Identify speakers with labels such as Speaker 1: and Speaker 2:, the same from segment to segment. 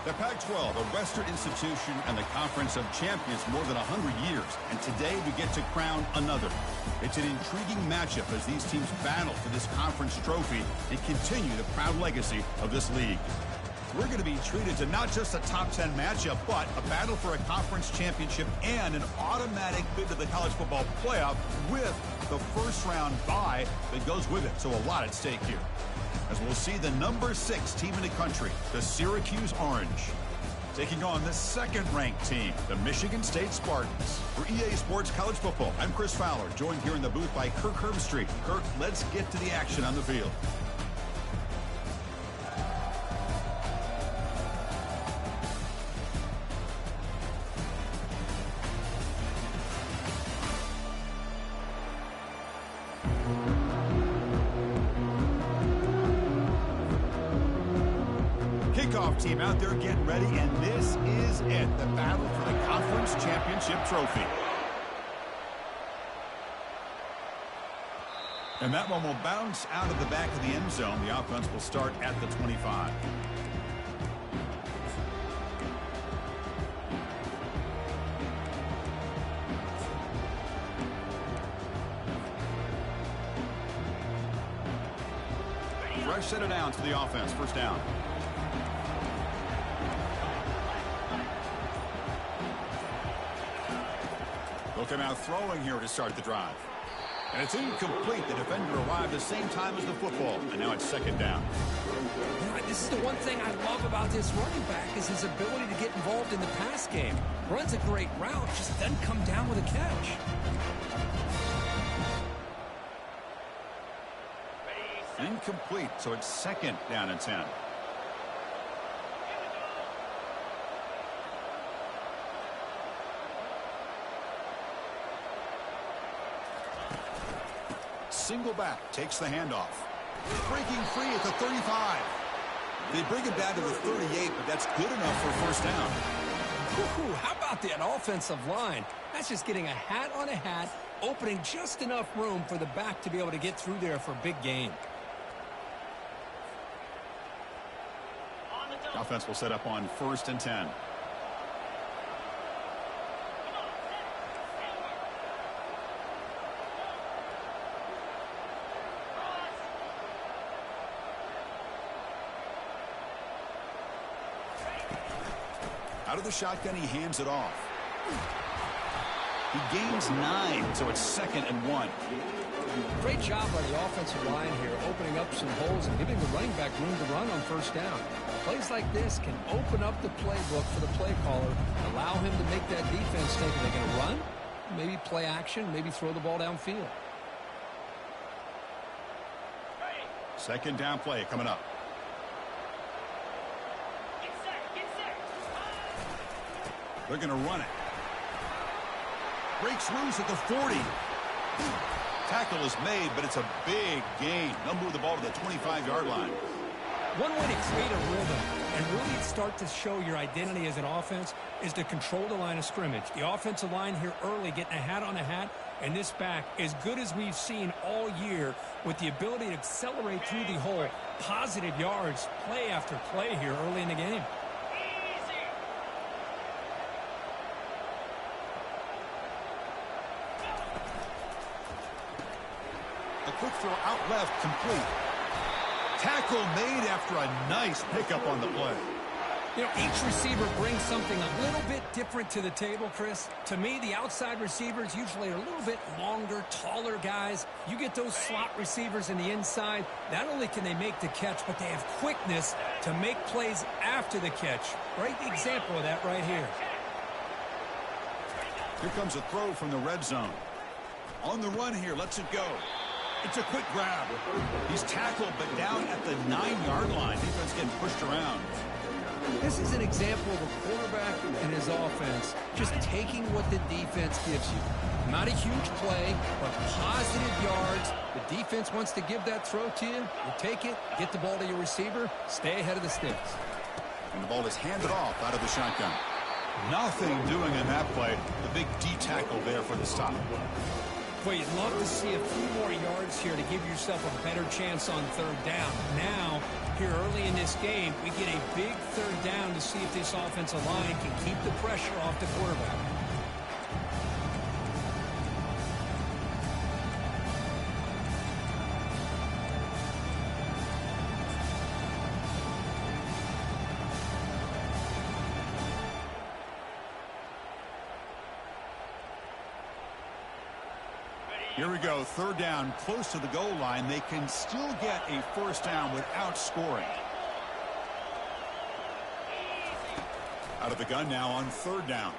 Speaker 1: The Pac-12, a Western institution and the Conference of Champions more than 100 years. And today we get to crown another. It's an intriguing matchup as these teams battle for this conference trophy and continue the proud legacy of this league. We're going to be treated to not just a top 10 matchup, but a battle for a conference championship and an automatic bid to the college football playoff with the first round bye that goes with it. So a lot at stake here, as we'll see the number 6 team in the country, the Syracuse Orange, taking on the second-ranked team, the Michigan State Spartans. For EA Sports College Football, I'm Chris Fowler, joined here in the booth by Kirk Herbstreit. Kirk, let's get to the action on the field. Kickoff team out there getting ready, and this is it, the battle for the conference championship trophy. And that one will bounce out of the back of the end zone. The offense will start at the 25. Fresh set of downs for the offense, first down. Looking out throwing here to start the drive. And it's incomplete. The defender arrived the same time as the football. And now it's second down.
Speaker 2: This is the one thing I love about this running back is his ability to get involved in the pass game. Runs a great route, just doesn't come down with a catch.
Speaker 1: Incomplete, so it's second down and 10. Single back, takes the handoff. Breaking free at the 35. They bring him down to the 38, but that's good enough for a first down.
Speaker 2: How about that offensive line? That's just getting a hat on a hat, opening just enough room for the back to be able to get through there for a big gain.
Speaker 1: Offense will set up on first and 10. Out of the shotgun, he hands it off. He gains 9, so it's second and 1.
Speaker 2: Great job by the offensive line here, opening up some holes and giving the running back room to run on first down. Plays like this can open up the playbook for the play caller, allow him to make that defense think, are they going to run? Maybe play action, maybe throw the ball downfield.
Speaker 1: Second down play coming up. They're going to run it. Breaks loose at the 40. Tackle is made, but it's a big gain. They'll move the ball to the 25-yard line.
Speaker 2: One way to create a rhythm and really start to show your identity as an offense is to control the line of scrimmage. The offensive line here early getting a hat on a hat, and this back, as good as we've seen all year, with the ability to accelerate through the hole. Positive yards, play after play here early in the game.
Speaker 1: A quick throw out left, complete. Tackle made after a nice pickup on the play.
Speaker 2: You know, each receiver brings something a little bit different to the table, Chris. To me, the outside receivers usually are a little bit longer, taller guys. You get those slot receivers in the inside, not only can they make the catch, but they have quickness to make plays after the catch. Great example of that right here.
Speaker 1: Here comes a throw from the red zone. On the run here, lets it go. It's a quick grab. He's tackled, but down at the 9-yard line. Defense getting pushed around.
Speaker 2: This is an example of a quarterback and his offense just taking what the defense gives you. Not a huge play, but positive yards. The defense wants to give that throw to you. You take it, get the ball to your receiver, stay ahead of the sticks.
Speaker 1: And the ball is handed off out of the shotgun. Nothing doing in that play. The big D tackle there for the stop.
Speaker 2: Well, you'd love to see a few more yards here to give yourself a better chance on third down. Now, here early in this game, we get a big third down to see if this offensive line can keep the pressure off the quarterback.
Speaker 1: Here we go, third down, close to the goal line. They can still get a first down without scoring. Out of the gun now on third down.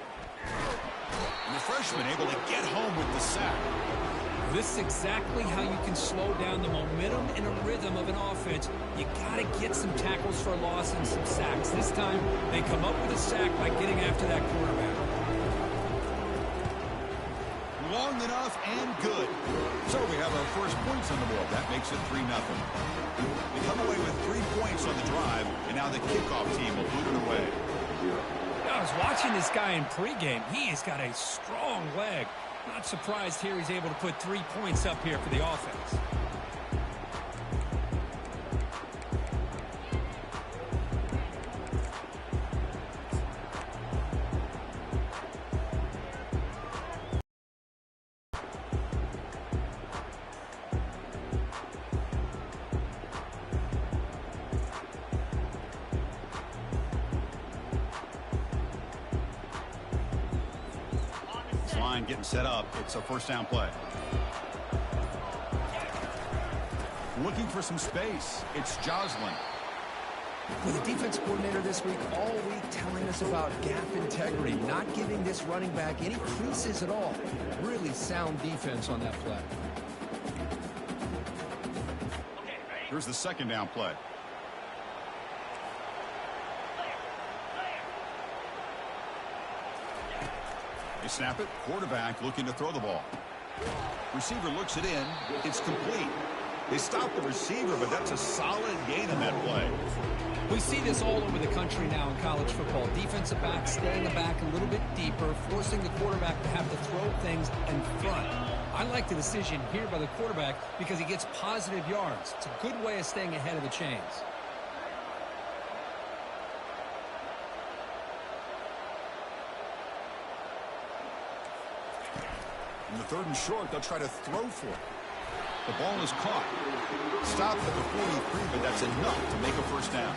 Speaker 1: And the freshman able to get home with the sack.
Speaker 2: This is exactly how you can slow down the momentum and a rhythm of an offense. You got to get some tackles for a loss and some sacks. This time, they come up with a sack by getting after that quarterback.
Speaker 1: Long enough and good. So we have our first points on the board. That makes it 3-0. They come away with 3 points on the drive, and now the kickoff team will boot it away.
Speaker 2: I was watching this guy in pregame. He has got a strong leg. Not surprised here he's able to put 3 points up here for the offense.
Speaker 1: Getting set up. It's a first down play. Looking for some space. It's Joslin.
Speaker 3: With the defense coordinator this week, all week telling us about gap integrity, not giving this running back any creases at all. Really sound defense on that play.
Speaker 1: Here's the second down play. They snap it. Quarterback looking to throw the ball. Receiver looks it in. It's complete. They stop the receiver, but that's a solid gain on that play.
Speaker 2: We see this all over the country now in college football. Defensive backs staying back a little bit deeper, forcing the quarterback to have to throw things in front. I like the decision here by the quarterback because he gets positive yards. It's a good way of staying ahead of the chains.
Speaker 1: In the third and short, they'll try to throw for it. The ball is caught. Stopped at the 43, but that's enough to make a first down.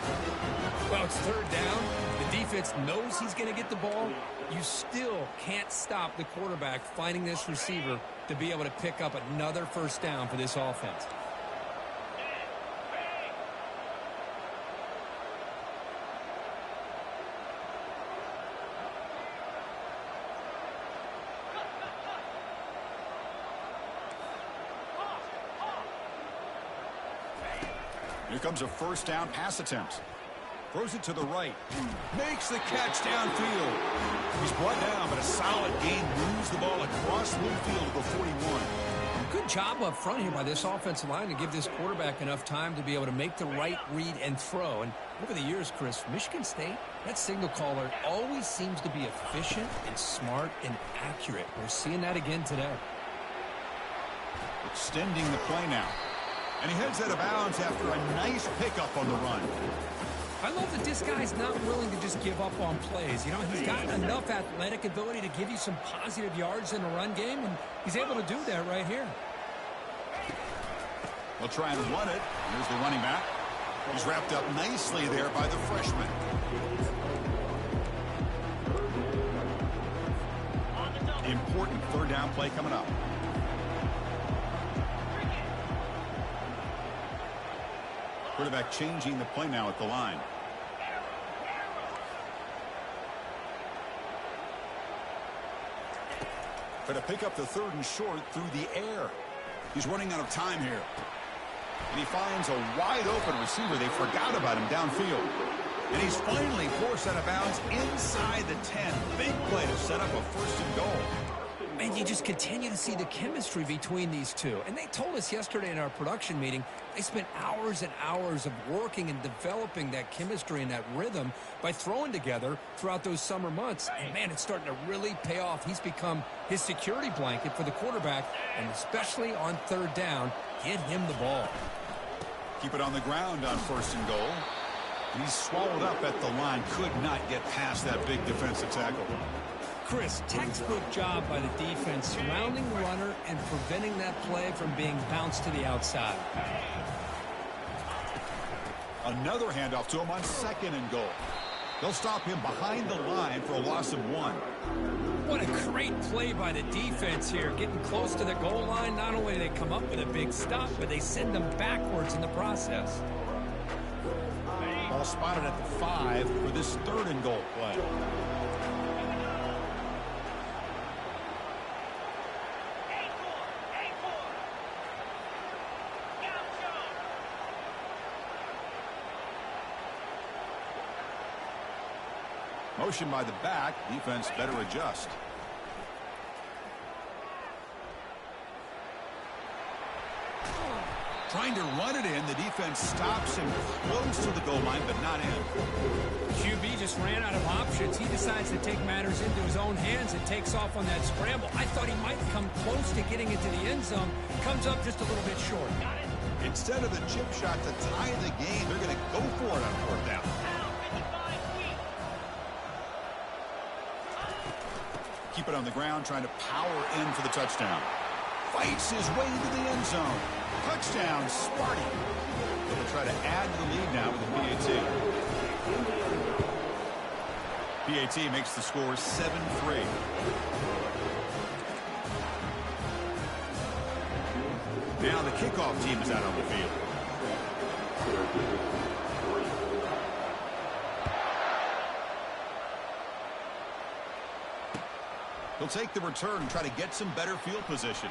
Speaker 2: Well, it's third down. The defense knows he's going to get the ball. You still can't stop the quarterback finding this receiver to be able to pick up another first down for this offense.
Speaker 1: Here comes a first down pass attempt. Throws it to the right. Makes the catch downfield. He's brought down, but a solid gain moves the ball across midfield to the 41.
Speaker 2: Good job up front here by this offensive line to give this quarterback enough time to be able to make the right read and throw. And over the years, Chris, Michigan State, that signal caller always seems to be efficient and smart and accurate. We're seeing that again today.
Speaker 1: Extending the play now. And he heads out of bounds after a nice pickup on the run.
Speaker 2: I love that this guy's not willing to just give up on plays. You know, he's got enough athletic ability to give you some positive yards in the run game, and he's able to do that right here.
Speaker 1: They'll try and run it. Here's the running back. He's wrapped up nicely there by the freshman. Important third down play coming up. Quarterback changing the play now at the line. Try to pick up the third and short through the air. He's running out of time here. And he finds a wide open receiver. They forgot about him downfield. And he's finally forced out of bounds inside the 10. Big play to set up a first and goal.
Speaker 3: Man, you just continue to see the chemistry between these two. And they told us yesterday in our production meeting, they spent hours and hours of working and developing that chemistry and that rhythm by throwing together throughout those summer months. And, man, it's starting to really pay off. He's become his security blanket for the quarterback, and especially on third down, get him the ball.
Speaker 1: Keep it on the ground on 1st and goal. And he's swallowed up at the line. Could not get past that big defensive tackle.
Speaker 2: Chris, textbook job by the defense surrounding the runner and preventing that play from being bounced to the outside.
Speaker 1: Another handoff to him on 2nd and goal. They'll stop him behind the line for a loss of 1.
Speaker 2: What a great play by the defense here. Getting close to the goal line, not only do they come up with a big stop, but they send them backwards in the process.
Speaker 1: Ball spotted at the 5 for this 3rd and goal play. Motion by the back. Defense better adjust. Trying to run it in. The defense stops him close to the goal line, but not in.
Speaker 2: QB just ran out of options. He decides to take matters into his own hands and takes off on that scramble. I thought he might come close to getting into the end zone. Comes up just a little bit short.
Speaker 1: Instead of the chip shot to tie the game, they're going to go for it on 4th down. Keep it on the ground, trying to power in for the touchdown. Fights his way into the end zone. Touchdown, Sparty. They'll try to add to the lead now with the PAT. PAT makes the score 7-3. Now the kickoff team is out on the field. He'll take the return and try to get some better field position.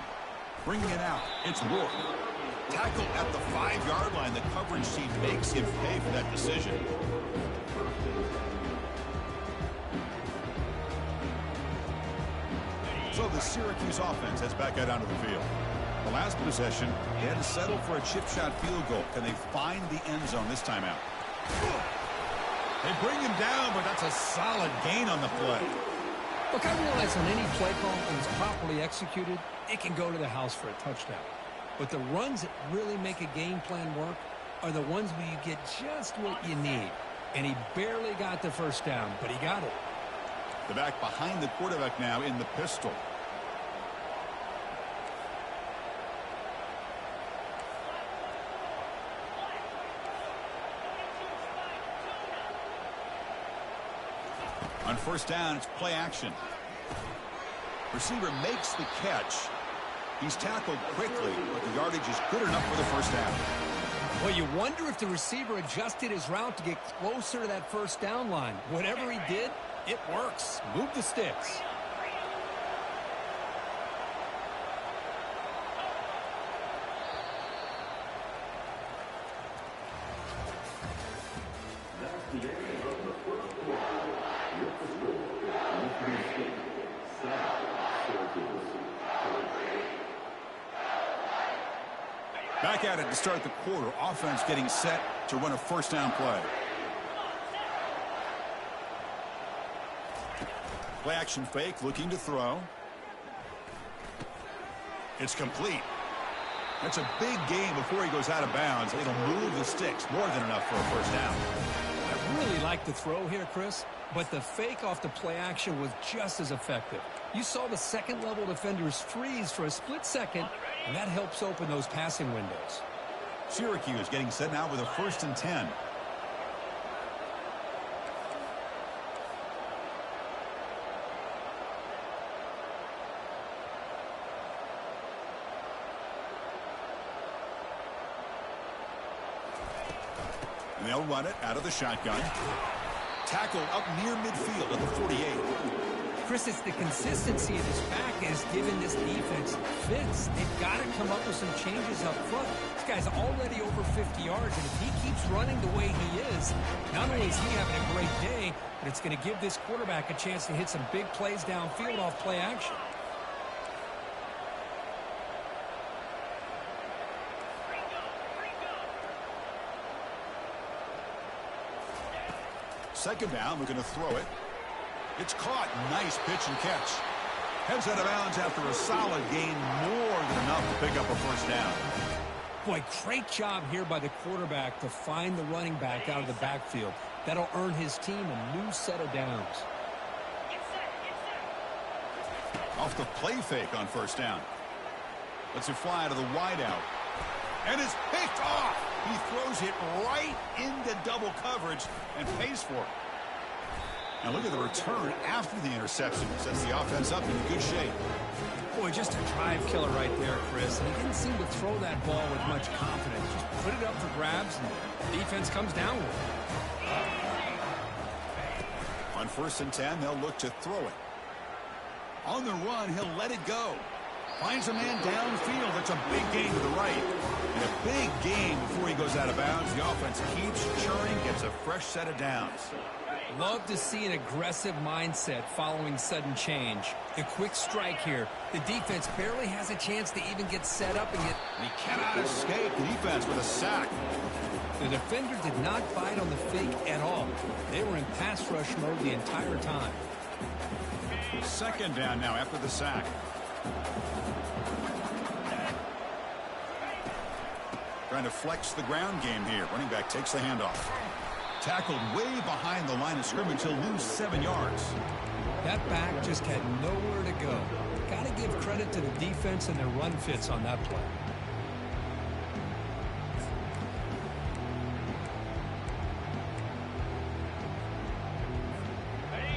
Speaker 1: Bringing it out, it's Ward. Tackle at the 5-yard line. The coverage team makes him pay for that decision. So the Syracuse offense heads back out onto the field. The last possession, they had to settle for a chip shot field goal. Can they find the end zone this time out? They bring him down, but that's a solid gain on the play.
Speaker 2: Look, I realize on any play call, when it's properly executed, it can go to the house for a touchdown. But the runs that really make a game plan work are the ones where you get just what you need. And he barely got the first down, but he got it.
Speaker 1: The back behind the quarterback now in the pistol. On 1st down, it's play action. Receiver makes the catch. He's tackled quickly, but the yardage is good enough for the 1st down.
Speaker 2: Well, you wonder if the receiver adjusted his route to get closer to that 1st down line. Whatever he did, it works. Move the sticks.
Speaker 1: Back at it to start the quarter. Offense getting set to run a 1st down play. Play action fake, looking to throw. It's complete. That's a big gain before he goes out of bounds. It'll move the sticks, more than enough for a 1st down.
Speaker 2: I really like the throw here, Chris, but the fake off the play action was just as effective. You saw the second-level defenders freeze for a split second, and that helps open those passing windows.
Speaker 1: Syracuse getting set now with a 1st and 10. And they'll run it out of the shotgun. Tackle up near midfield at the 48.
Speaker 2: Chris, it's the consistency of his back has given this defense fits. They've got to come up with some changes up front. This guy's already over 50 yards, and if he keeps running the way he is, not only is he having a great day, but it's going to give this quarterback a chance to hit some big plays downfield off play action.
Speaker 1: Second down, looking to throw it. It's caught. Nice pitch and catch. Heads out of bounds after a solid gain, more than enough to pick up a first down.
Speaker 2: Boy, great job here by the quarterback to find the running back out of the backfield. That'll earn his team a new set of downs.
Speaker 1: Off the play fake on first down. Lets it fly to the wideout. And it's picked off. He throws it right into double coverage and pays for it. Now look at the return after the interception. Sets the offense up in good shape.
Speaker 2: Boy, just a drive killer right there, Chris. And he didn't seem to throw that ball with much confidence. Just put it up for grabs, and the defense comes down with it.
Speaker 1: On 1st and 10, they'll look to throw it. On the run, he'll let it go. Finds a man downfield. That's a big gain to the right. And a big gain before he goes out of bounds. The offense keeps churning, gets a fresh set of downs.
Speaker 2: Love to see an aggressive mindset following sudden change. The quick strike here. The defense barely has a chance to even get set up and get...
Speaker 1: And he cannot escape the defense with a sack.
Speaker 2: The defender did not bite on the fake at all. They were in pass rush mode the entire time.
Speaker 1: Second down now after the sack. Trying to flex the ground game here. Running back takes the handoff. Tackled way behind the line of scrimmage. He'll lose 7 yards.
Speaker 2: That back just had nowhere to go. Got to give credit to the defense and their run fits on that play.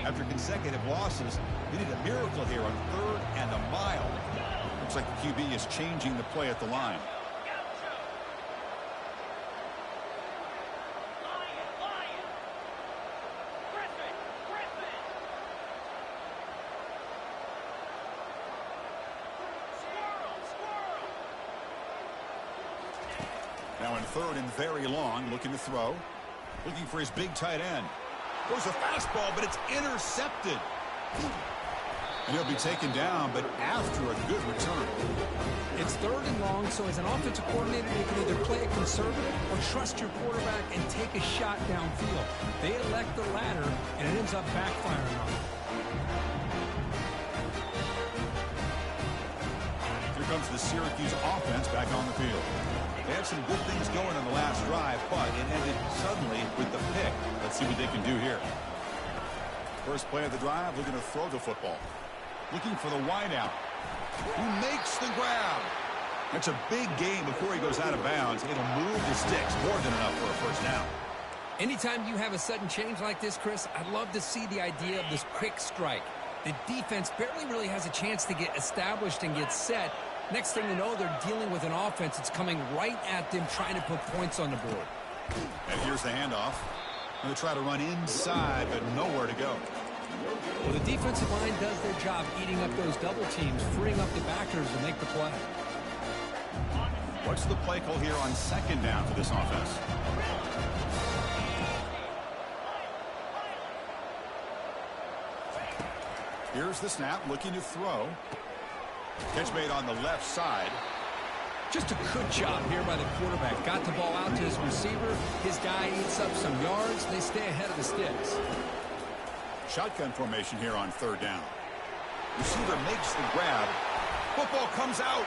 Speaker 1: After consecutive losses, they need a miracle here on 3rd and a mile. Looks like the QB is changing the play at the line. Now in 3rd and very long, looking to throw. Looking for his big tight end. Goes a fastball, but it's intercepted. And he'll be taken down, but after a good return.
Speaker 2: It's 3rd and long, so as an offensive coordinator, you can either play it conservative or trust your quarterback and take a shot downfield. They elect the latter, and it ends up backfiring on them.
Speaker 1: Here comes the Syracuse offense back on the field. They had some good things going on the last drive, but it ended suddenly with the pick. Let's see what they can do here. First play of the drive, looking to throw the football. Looking for the wideout. Who makes the grab? That's a big gain before he goes out of bounds. It'll move the sticks, more than enough for a first down.
Speaker 2: Anytime you have a sudden change like this, Chris, I'd love to see the idea of this quick strike. The defense barely really has a chance to get established and get set. Next thing you know, they're dealing with an offense that's coming right at them, trying to put points on the board.
Speaker 1: And here's the handoff. Going to try to run inside, but nowhere to go.
Speaker 2: Well, the defensive line does their job eating up those double teams, freeing up the backers to make the play.
Speaker 1: What's the play call here on second down for this offense? Here's the snap, looking to throw. Catch made on the left side.
Speaker 2: Just a good job here by the quarterback. Got the ball out to his receiver. His guy eats up some yards. They stay ahead of the sticks.
Speaker 1: Shotgun formation here on 3rd down. Receiver makes the grab. Football comes out.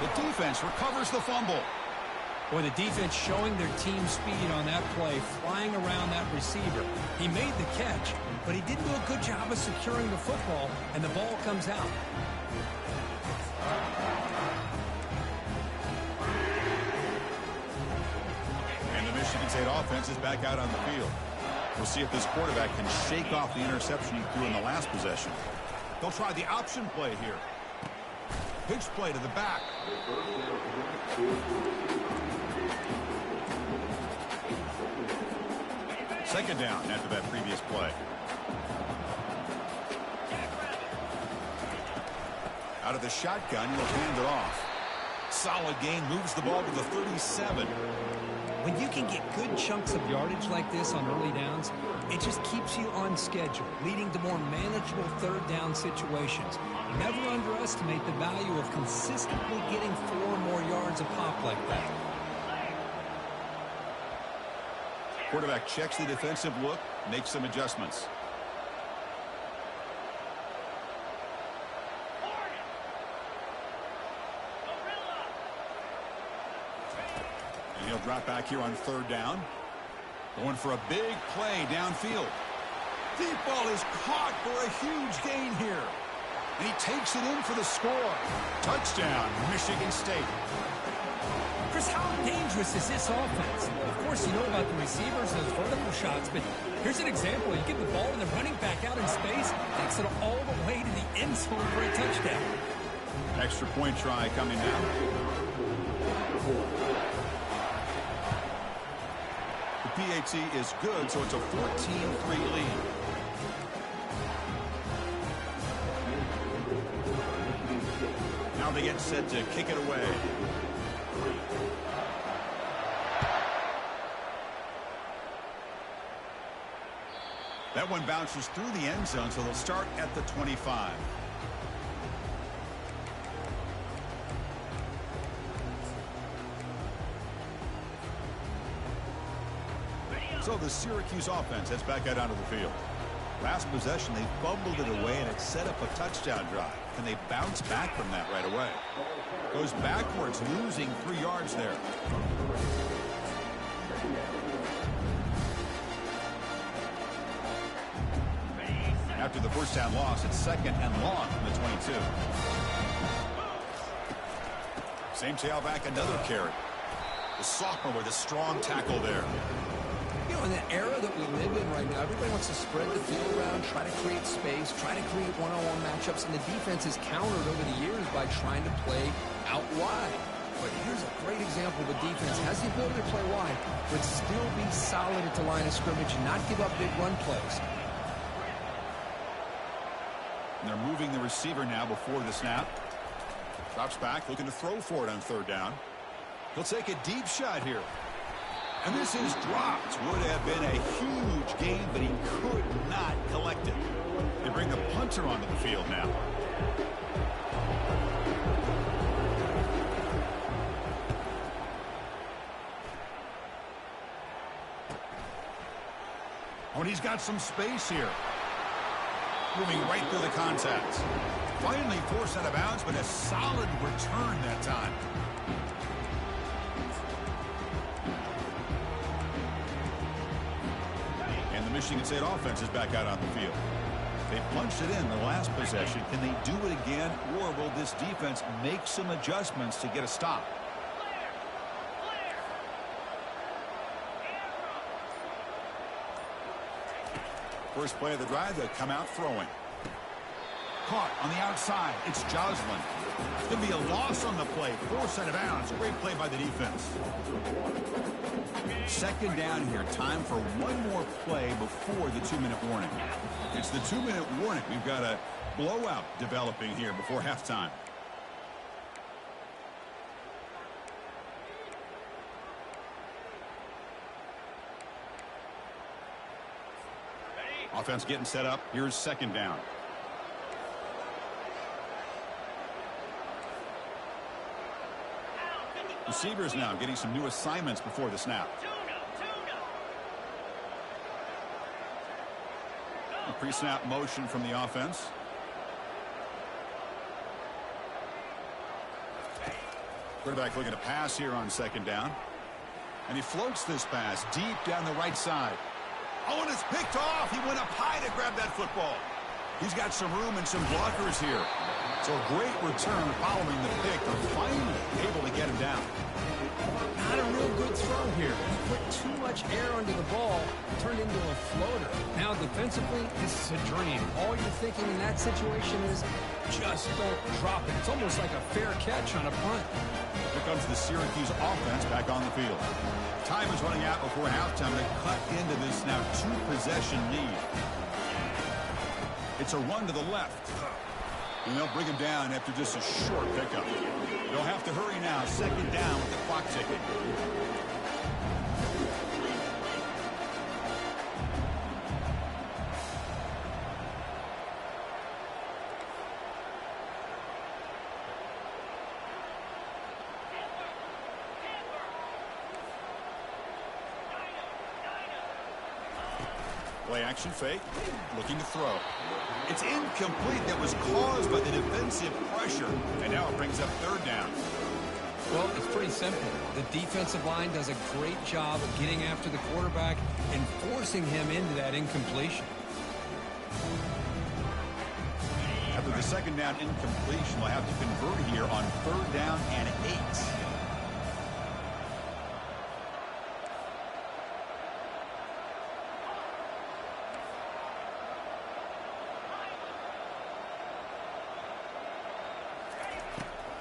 Speaker 1: The defense recovers the fumble.
Speaker 2: Boy, the defense showing their team speed on that play, flying around that receiver. He made the catch, but he didn't do a good job of securing the football, and the ball comes out.
Speaker 1: And the Michigan State offense is back out on the field. We'll see if this quarterback can shake off the interception he threw in the last possession. They'll try the option play here. Pitch play to the back. Second down after that previous play. Out of the shotgun, he'll hand it off. Solid gain, moves the ball to the 37.
Speaker 2: When you can get good chunks of yardage like this on early downs, it just keeps you on schedule, leading to more manageable 3rd down situations. Never underestimate the value of consistently getting 4 more yards a pop like that.
Speaker 1: Quarterback checks the defensive look, makes some adjustments. And he'll drop back here on third down. Going for a big play downfield. Deep ball is caught for a huge gain here. And he takes it in for the score. Touchdown, Michigan State.
Speaker 2: Chris, how dangerous is this offense? Of course, you know about the receivers, those vertical shots, but here's an example. You get the ball and the running back out in space, takes it all the way to the end zone for a touchdown.
Speaker 1: Extra point try coming now. The PAT is good, so it's a 14-3 lead. Now they get set to kick it away. That one bounces through the end zone, so they'll start at the 25. So the Syracuse offense heads back out onto the field. Last possession, they fumbled it away, and it set up a touchdown drive. Can they bounce back from that right away? Goes backwards, losing 3 yards there. After the first down loss, it's second and long from the 22. Same tailback, another carry. The sophomore with a strong tackle there.
Speaker 3: You know, in the era that we live in right now, everybody wants to spread the field around, try to create space, try to create one-on-one matchups, and the defense has countered over the years by trying to play out wide. But here's a great example of a defense has the ability to play wide, but still be solid at the line of scrimmage and not give up big run plays.
Speaker 1: And they're moving the receiver now before the snap. Drops back, looking to throw for it on third down. He'll take a deep shot here. And this is dropped. Would have been a huge gain, but he could not collect it. They bring the punter onto the field now. Oh, and he's got some space here. Moving right through the contact. Finally forced out of bounds, but a solid return that time. And the Michigan State offense is back out on the field. They punched it in the last possession. Can they do it again, or will this defense make some adjustments to get a stop? First play of the drive, they'll come out throwing. Caught on the outside. It's Joslin. It's going to be a loss on the play. Forced out of bounds. Great play by the defense. Second down here. Time for one more play before the 2-minute warning. It's the 2-minute warning. We've got a blowout developing here before halftime. Offense getting set up. Here's second down. Receivers now getting some new assignments before the snap. A pre-snap motion from the offense. Quarterback looking to pass here on second down. And he floats this pass deep down the right side. Oh, and it's picked off. He went up high to grab that football. He's got some room and some blockers here. So a great return following the pick. They're finally able to get him down.
Speaker 3: Not a real good throw here. He put too much air under the ball, turned into a floater. Now defensively, this is a dream. All you're thinking in that situation is just don't drop it. It's almost like a fair catch on a punt.
Speaker 1: Here comes the Syracuse offense back on the field. Time is running out before halftime to cut into this now 2-possession lead. It's a run to the left. And they'll bring him down after just a short pickup. They'll have to hurry now. Second down with the clock ticking. Play action fake. Looking to throw. It's incomplete. That was caused by the defensive pressure. And now it brings up third down.
Speaker 3: Well, it's pretty simple. The defensive line does a great job of getting after the quarterback and forcing him into that incompletion.
Speaker 1: After the second down incompletion, we'll have to convert here on third down and 8.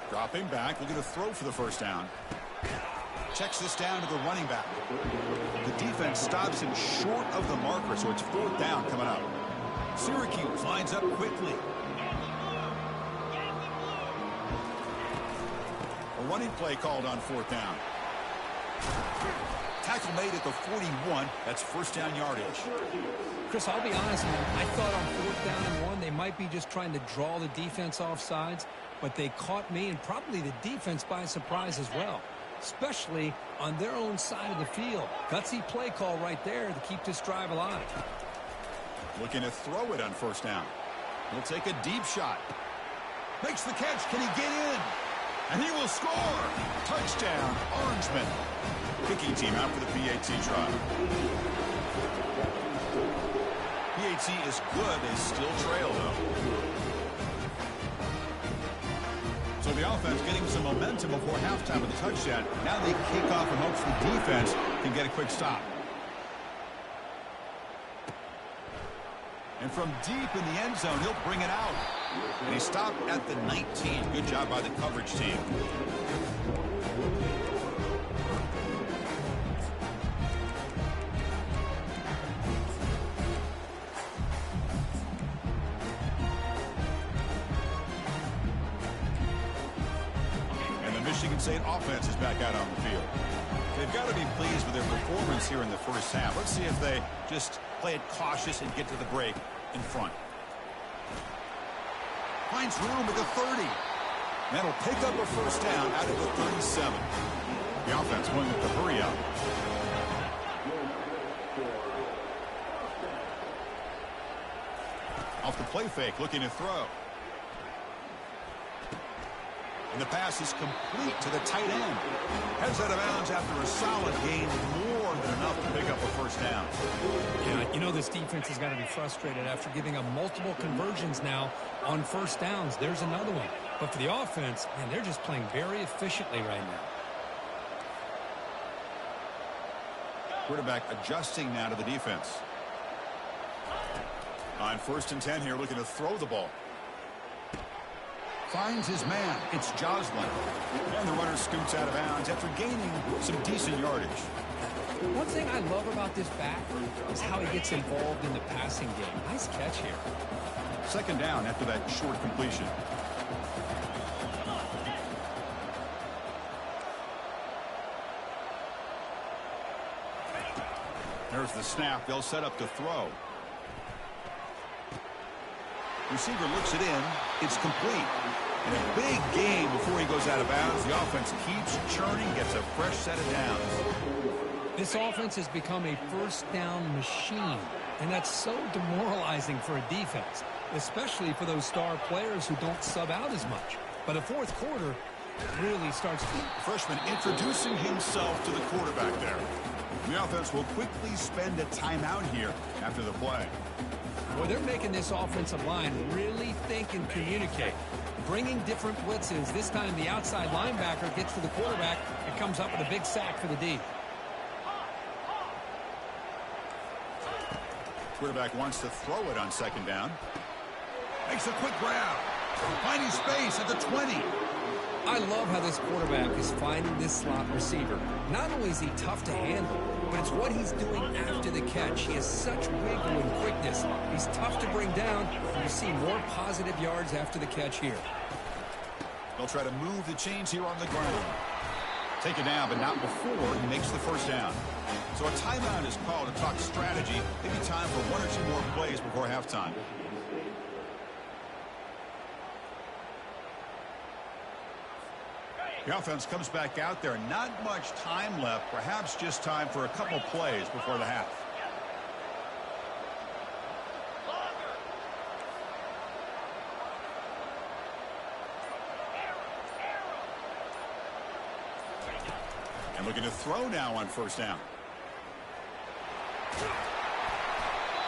Speaker 1: Dropping back, looking to throw for the first down. Checks this down to the running back. The defense stops him short of the marker, so it's fourth down coming up. Syracuse lines up quickly. A running play called on fourth down. Tackle made at the 41. That's first down yardage.
Speaker 3: Chris, I'll be honest, man. I thought on fourth down and 1, they might be just trying to draw the defense off sides, but they caught me and probably the defense by surprise as well, especially on their own side of the field. Gutsy play call right there to keep this drive alive.
Speaker 1: Looking to throw it on first down. He'll take a deep shot. Makes the catch. Can he get in? And he will score. Touchdown, Orangemen. Kicking team out for the PAT try. PAT is good. They still trail, though. So the offense getting some momentum before halftime with a touchdown. Now they kick off and hopes the defense can get a quick stop. And from deep in the end zone, he'll bring it out. And he stopped at the 19. Good job by the coverage team. And the Michigan State offense is back out on the field. They've got to be pleased with their performance here in the first half. Let's see if they just play it cautious and get to the break in front. Finds room at the 30. That'll pick up a first down out of the 37. The offense going with the hurry up. Off the play fake, looking to throw. And the pass is complete to the tight end. Heads out of bounds after a solid gain, more than enough to pick up a first down.
Speaker 3: Yeah, you know this defense has got to be frustrated after giving up multiple conversions now on first downs. There's another one. But for the offense, man, they're just playing very efficiently right now.
Speaker 1: Quarterback adjusting now to the defense. On first and 10 here, looking to throw the ball. Finds his man. It's Joslin. And the runner scoots out of bounds after gaining some decent yardage.
Speaker 3: One thing I love about this back is how he gets involved in the passing game. Nice catch here.
Speaker 1: Second down after that short completion. There's the snap. They'll set up to throw. Receiver looks it in. It's complete. And a big game before he goes out of bounds. The offense keeps churning, gets a fresh set of downs.
Speaker 3: This offense has become a first down machine, and that's so demoralizing for a defense, especially for those star players who don't sub out as much. But the fourth quarter really starts.
Speaker 1: Freshman introducing himself to the quarterback there. The offense will quickly spend a timeout here after the play.
Speaker 3: Well, they're making this offensive line really think and communicate. Bringing different blitzes. This time the outside linebacker gets to the quarterback and comes up with a big sack for the D.
Speaker 1: Quarterback wants to throw it on second down. Makes a quick grab. Finding space at the 20.
Speaker 3: I love how this quarterback is finding this slot receiver. Not only is he tough to handle, but it's what he's doing after the catch. He has such wiggle and quickness. He's tough to bring down. You see more positive yards after the catch here.
Speaker 1: They'll try to move the chains here on the ground. Take it down, but not before he makes the first down. So a timeout is called to talk strategy. Maybe time for one or two more plays before halftime. The offense comes back out there. Not much time left. Perhaps just time for a couple plays before the half. Looking to throw now on first down.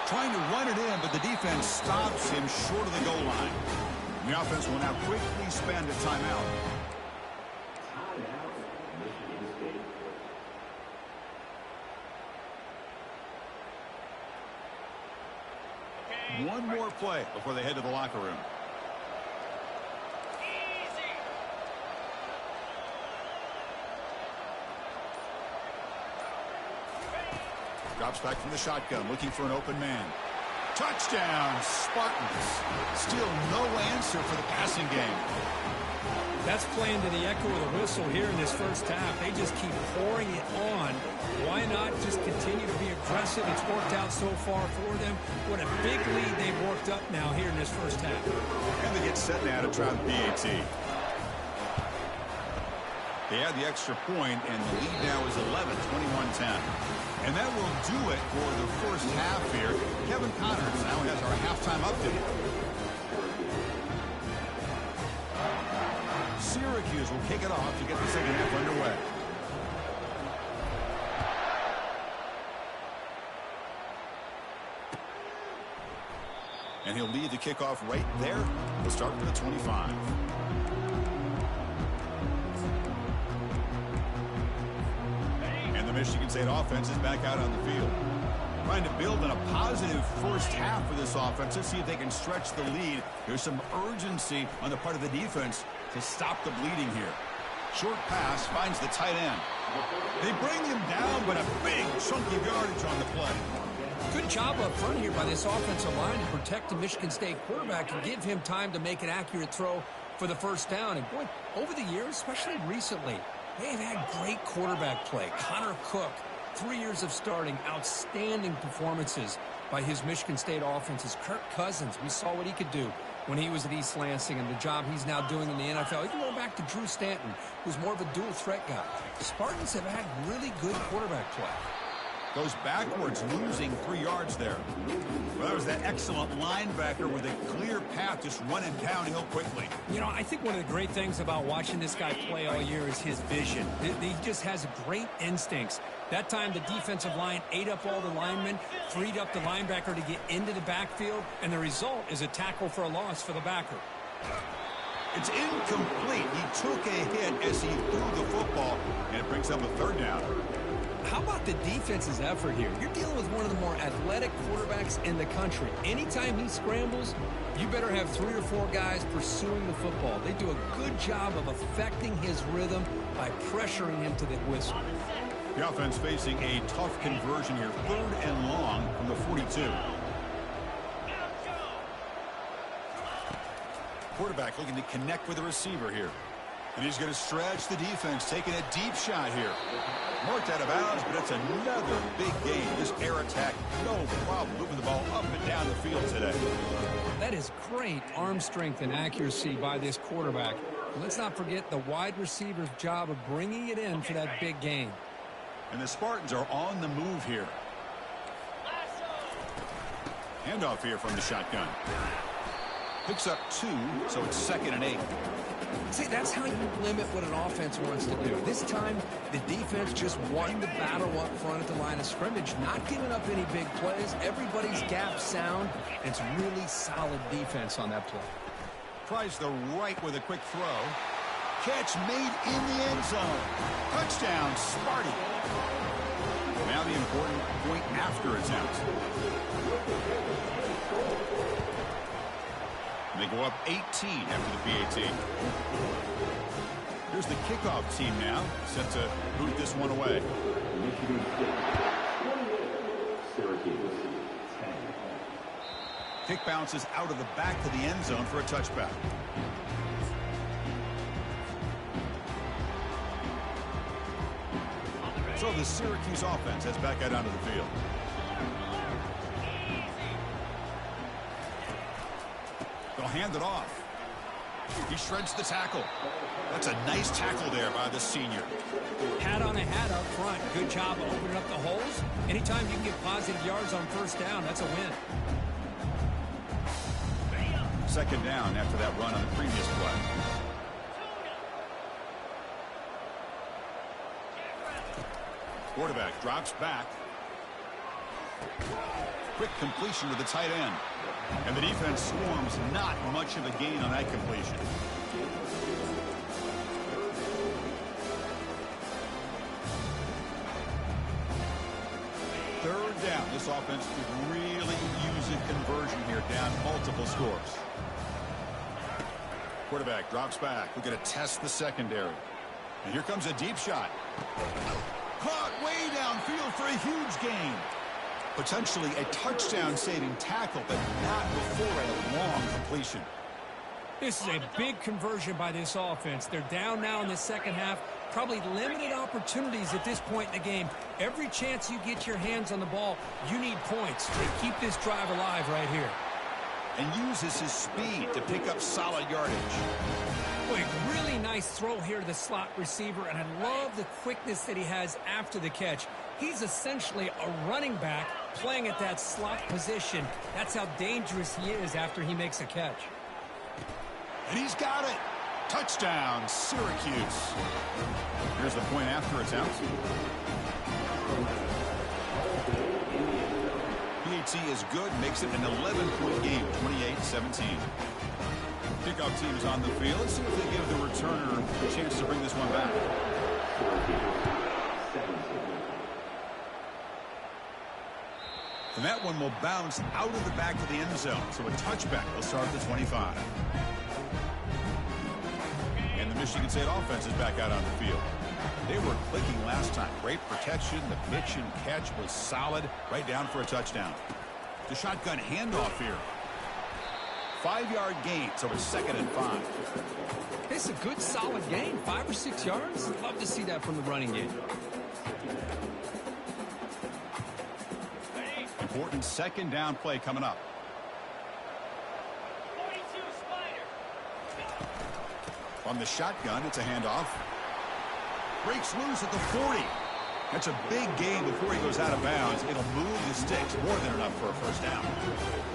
Speaker 1: Trying to run it in, but the defense stops him short of the goal line. The offense will now quickly spend a timeout. One more play before they head to the locker room. Drops back from the shotgun, looking for an open man. Touchdown, Spartans. Still no answer for the passing game.
Speaker 2: That's playing to the echo of the whistle here in this first half. They just keep pouring it on. Why not just continue to be aggressive? It's worked out so far for them. What a big lead they've worked up now here in this first half.
Speaker 1: And they get set now to try the PAT. They add the extra point, and the lead now is 11, 21-10. And that will do it for the first half here. Kevin Connors now has our halftime update. Syracuse will kick it off to get the second half underway. And he'll lead the kickoff right there. We'll start with the 25. And the Michigan State offense is back out on the field. Trying to build on a positive first half for this offense. Let's see if they can stretch the lead. There's some urgency on the part of the defense to stop the bleeding here. Short pass finds the tight end. They bring him down, but a big chunky yardage on the play.
Speaker 3: Good job up front here by this offensive line to protect the Michigan State quarterback and give him time to make an accurate throw for the first down. And boy, over the years, especially recently, they've had great quarterback play. Connor Cook, 3 years of starting, outstanding performances by his Michigan State offenses. Kirk Cousins, we saw what he could do when he was at East Lansing and the job he's now doing in the NFL. Even going back to Drew Stanton, who's more of a dual threat guy. Spartans have had really good quarterback play.
Speaker 1: Goes backwards, losing 3 yards there. Well, that was that excellent linebacker with a clear path, just running downhill quickly.
Speaker 2: You know, I think one of the great things about watching this guy play all year is his vision. He just has great instincts. That time, the defensive line ate up all the linemen, freed up the linebacker to get into the backfield, and the result is a tackle for a loss for the backer.
Speaker 1: It's incomplete. He took a hit as he threw the football, and it brings up a third down.
Speaker 3: How about the defense's effort here? You're dealing with one of the more athletic quarterbacks in the country. Anytime he scrambles, you better have 3 or 4 guys pursuing the football. They do a good job of affecting his rhythm by pressuring him to the whistle.
Speaker 1: The offense facing a tough conversion here, 3rd and long from the 42. Quarterback looking to connect with the receiver here. And he's going to stretch the defense, taking a deep shot here. Marked out of bounds, but it's another big game. This air attack, no problem moving the ball up and down the field today.
Speaker 3: That is great arm strength and accuracy by this quarterback. Let's not forget the wide receiver's job of bringing it in for that big game.
Speaker 1: And the Spartans are on the move here. Handoff here from the shotgun. Picks up 2, so it's 2nd and 8.
Speaker 3: See, that's how you limit what an offense wants to do. This time, the defense just won the battle up front at the line of scrimmage, not giving up any big plays. Everybody's gap sound. It's really solid defense on that play.
Speaker 1: Tries the right with a quick throw. Catch made in the end zone. Touchdown, Sparty. Now the important point after attempt. They go up 18 after the PAT. Here's the kickoff team now, set to boot this one away. Kick bounces out of the back to the end zone for a touchback. So the Syracuse offense heads back out onto the field. They'll hand it off. He shreds the tackle. That's a nice tackle there by the senior.
Speaker 2: Hat on a hat up front. Good job of opening up the holes. Anytime you can get positive yards on first down, that's a win.
Speaker 1: 2nd down after that run on the previous play. Quarterback drops back. Quick completion to the tight end. And the defense swarms. Not much of a gain on that completion. Third down. This offense could really use a conversion here, down multiple scores. Quarterback drops back. We're going to test the secondary. And here comes a deep shot. Caught way downfield for a huge gain. Potentially a touchdown-saving tackle, but not before a long completion.
Speaker 2: This is a big conversion by this offense. They're down now in the second half. Probably limited opportunities at this point in the game. Every chance you get your hands on the ball, you need points to keep this drive alive right here.
Speaker 1: And uses his speed to pick up solid yardage.
Speaker 2: Boy, really nice throw here to the slot receiver, and I love the quickness that he has after the catch. He's essentially a running back playing at that slot position. That's how dangerous he is after he makes a catch.
Speaker 1: And he's got it. Touchdown, Syracuse. Here's the point after attempt. PAT is good, makes it an 11-point game, 28-17. Kickoff team is on the field. Let's see if they give the returner a chance to bring this one back. And that one will bounce out of the back of the end zone. So a touchback will start at the 25. And the Michigan State offense is back out on the field. They were clicking last time. Great protection. The pitch and catch was solid. Right down for a touchdown. The shotgun handoff here. 5-yard gain, so it's 2nd and 5.
Speaker 3: It's a good, solid gain. 5 or 6 yards. Love to see that from the running game.
Speaker 1: Important 2nd down play coming up. On the shotgun, it's a handoff. Breaks loose at the 40. That's a big gain before he goes out of bounds. It'll move the sticks, more than enough for a first down.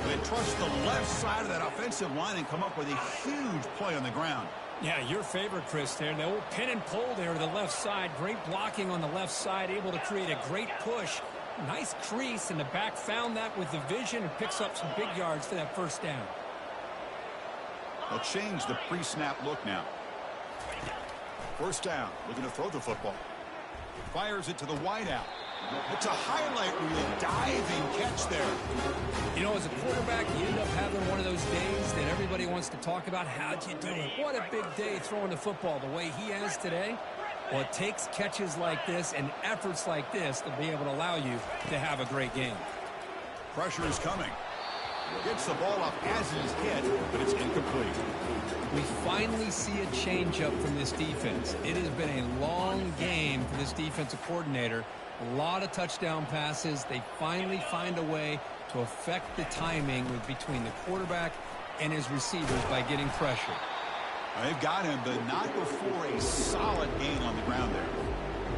Speaker 1: They trust the left side of that offensive line and come up with a huge play on the ground.
Speaker 2: Yeah, your favorite, Chris, there. The old pin and pull there to the left side. Great blocking on the left side, able to create a great push. Nice crease, and the back found that with the vision and picks up some big yards for that first down.
Speaker 1: They'll change the pre-snap look now. First down, looking to throw the football. Fires it to the wideout. It's a highlight reel diving catch there.
Speaker 2: You know, as a quarterback, you end up having one of those days that everybody wants to talk about. How'd you do it? What a big day throwing the football the way he has today. Well, it takes catches like this and efforts like this to be able to allow you to have a great game.
Speaker 1: Pressure is coming. Gets the ball up as he's hit, but it's incomplete.
Speaker 2: We finally see a changeup from this defense. It has been a long game for this defensive coordinator. A lot of touchdown passes. They finally find a way to affect the timing between the quarterback and his receivers by getting pressure.
Speaker 1: They've got him, but not before a solid gain on the ground there.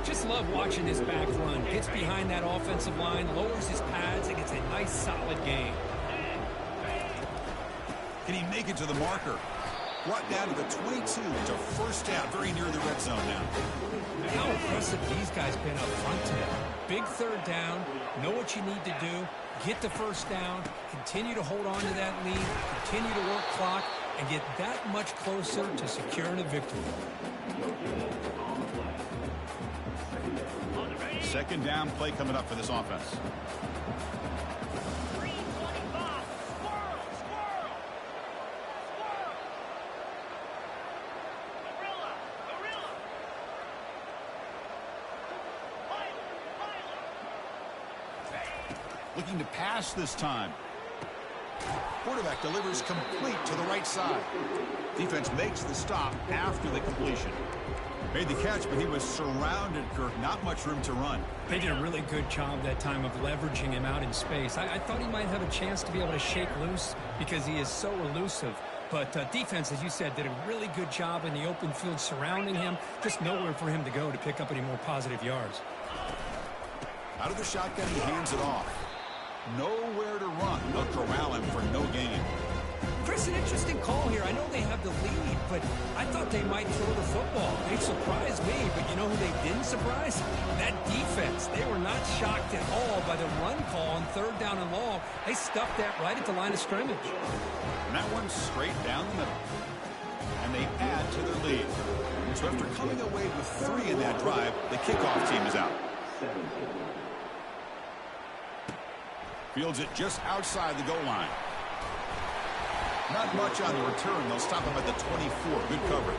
Speaker 2: Just love watching this back run. Gets behind that offensive line, lowers his pads, and gets a nice solid gain.
Speaker 1: Can he make it to the marker? Brought down to the 22 to first down, very near the red zone now.
Speaker 2: How impressive these guys been up front today. Big third down, know what you need to do, get the first down, continue to hold on to that lead, continue to work clock, and get that much closer to securing a victory.
Speaker 1: 2nd down play coming up for this offense. Looking to pass this time. Quarterback delivers complete to the right side. Defense makes the stop after the completion. Made the catch, but he was surrounded, Kirk. Not much room to run.
Speaker 2: They did a really good job that time of leveraging him out in space. I thought he might have a chance to be able to shake loose because he is so elusive. But defense, as you said, did a really good job in the open field surrounding him. Just nowhere for him to go to pick up any more positive yards.
Speaker 1: Out of the shotgun, he hands it off. Nowhere to run. They'll corral him for no gain.
Speaker 2: Chris, It's an interesting call here. I know they have the lead, but I thought they might throw the football. They surprised me, but you know who they didn't surprise? That defense. They were not shocked at all by the run call on 3rd down and long. They stuffed that right at the line of scrimmage.
Speaker 1: And that one's straight down the middle. And they add to their lead. So after coming away with 3 in that drive, the kickoff team is out. Fields it just outside the goal line. Not much on the return. They'll stop him at the 24. Good coverage.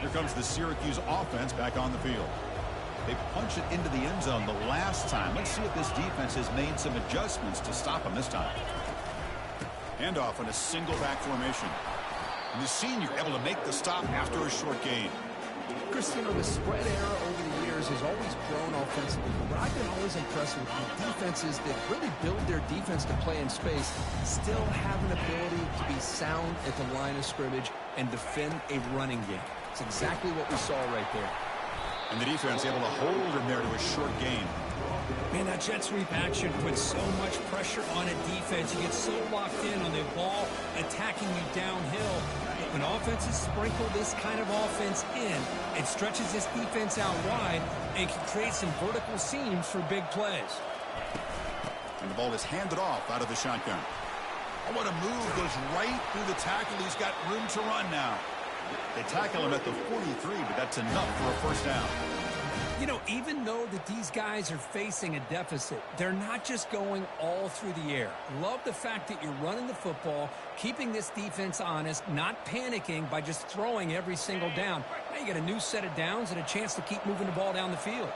Speaker 1: Here comes the Syracuse offense back on the field. They punch it into the end zone the last time. Let's see if this defense has made some adjustments to stop them this time. Handoff in a single back formation. And the senior able to make the stop after a short gain.
Speaker 3: Chris, you know, the spread era over the years has always grown offensively, but I've been always impressed with the defenses that really build their defense to play in space, still have an ability to be sound at the line of scrimmage and defend a running game. It's exactly what we saw right there.
Speaker 1: And the defense able to hold him there to a short gain.
Speaker 2: Man, that jet sweep action puts so much pressure on a defense. You get so locked in on the ball attacking you downhill. When offenses sprinkle this kind of offense in, it stretches this defense out wide and can create some vertical seams for big plays.
Speaker 1: And the ball is handed off out of the shotgun. Oh, what a move. Goes right through the tackle. He's got room to run now. They tackle him at the 43, but that's enough for a first down.
Speaker 2: You know, even though that these guys are facing a deficit, they're not just going all through the air. Love the fact that you're running the football, keeping this defense honest, not panicking by just throwing every single down. Now you get a new set of downs and a chance to keep moving the ball down the field.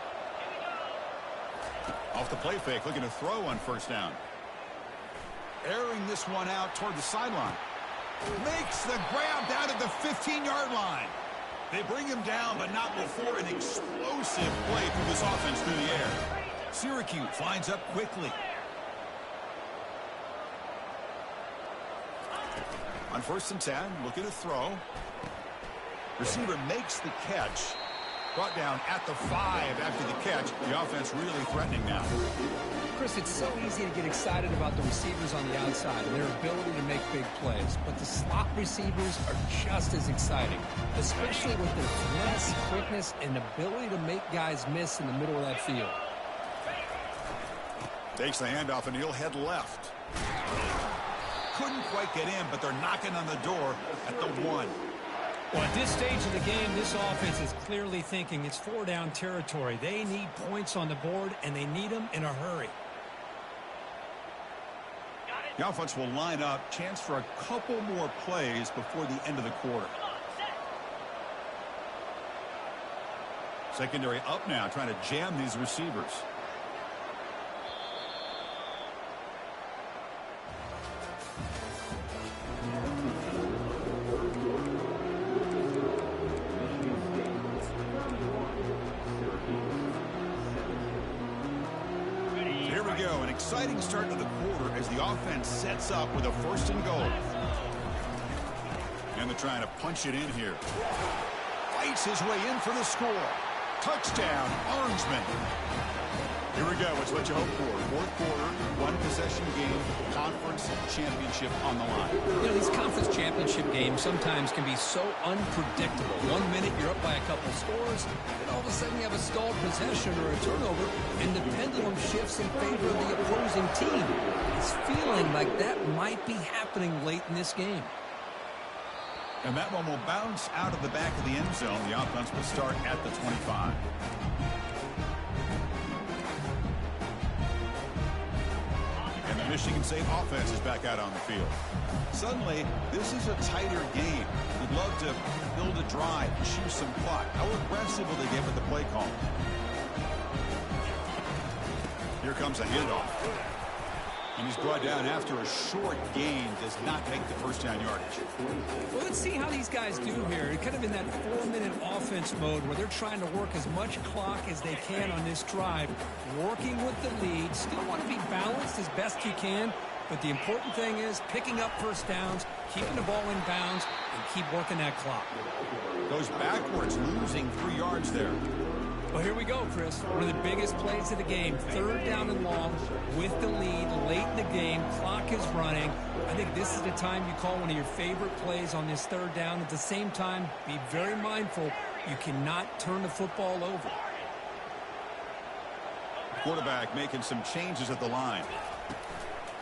Speaker 1: Off the play fake, looking to throw on first down. Airing this one out toward the sideline. Makes the grab down at the 15-yard line. They bring him down, but not before an explosive play through this offense through the air. Syracuse lines up quickly. On 1st and 10, looking to throw. Receiver makes the catch. Brought down at the 5 after the catch. The offense really threatening now.
Speaker 2: Chris, it's so easy to get excited about the receivers on the outside and their ability to make big plays. But the slot receivers are just as exciting, especially with their finesse, quickness, and ability to make guys miss in the middle of that field.
Speaker 1: Takes the handoff, and he'll head left. Couldn't quite get in, but they're knocking on the door at the 1.
Speaker 2: Well, at this stage of the game, this offense is clearly thinking it's 4-down territory. They need points on the board, and they need them in a hurry.
Speaker 1: The offense will line up. Chance for a couple more plays before the end of the quarter. Secondary up now, trying to jam these receivers. Exciting start to the quarter as the offense sets up with a 1st and goal. And they're trying to punch it in here. Fights his way in for the score. Touchdown, Orangeman. Here we go. It's what you hope for. 4th quarter, 1-possession game, conference championship on the line.
Speaker 2: You know, these conference championship games sometimes can be so unpredictable. 1 minute you're up by a couple scores, and all of a sudden you have a stalled possession or a turnover, and the pendulum shifts in favor of the opposing team. It's feeling like that might be happening late in this game.
Speaker 1: And that one will bounce out of the back of the end zone. The offense will start at the 25. Michigan State offense is back out on the field. Suddenly, this is a tighter game. We'd love to build a drive, choose some clock. How aggressive will they get with the play call? Here comes a handoff. And he's brought down after a short gain. Does not make the first down yardage.
Speaker 2: Well, let's see how these guys do here. Kind of in that 4-minute offense mode where they're trying to work as much clock as they can on this drive. Working with the lead. Still want to be balanced as best you can. But the important thing is picking up first downs, keeping the ball in bounds, and keep working that clock.
Speaker 1: Goes backwards, losing 3 yards there.
Speaker 2: Well, here we go, Chris. One of the biggest plays of the game. 3rd down and long with the lead late in the game. Clock is running. I think this is the time you call one of your favorite plays on this 3rd down. At the same time, be very mindful. You cannot turn the football over.
Speaker 1: Quarterback making some changes at the line.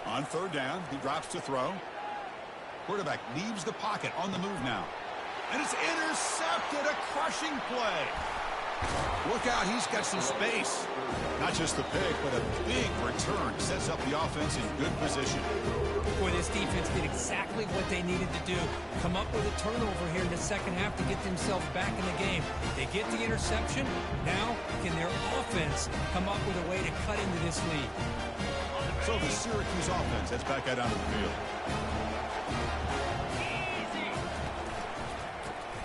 Speaker 1: On 3rd down, he drops to throw. Quarterback leaves the pocket on the move now. And it's intercepted, a crushing play. Look out, he's got some space. Not just the pick, but a big return sets up the offense in good position.
Speaker 2: Boy, this defense did exactly what they needed to do. Come up with a turnover here in the second half to get themselves back in the game. They get the interception. Now, can their offense come up with a way to cut into this lead?
Speaker 1: So the Syracuse offense heads back out onto the field.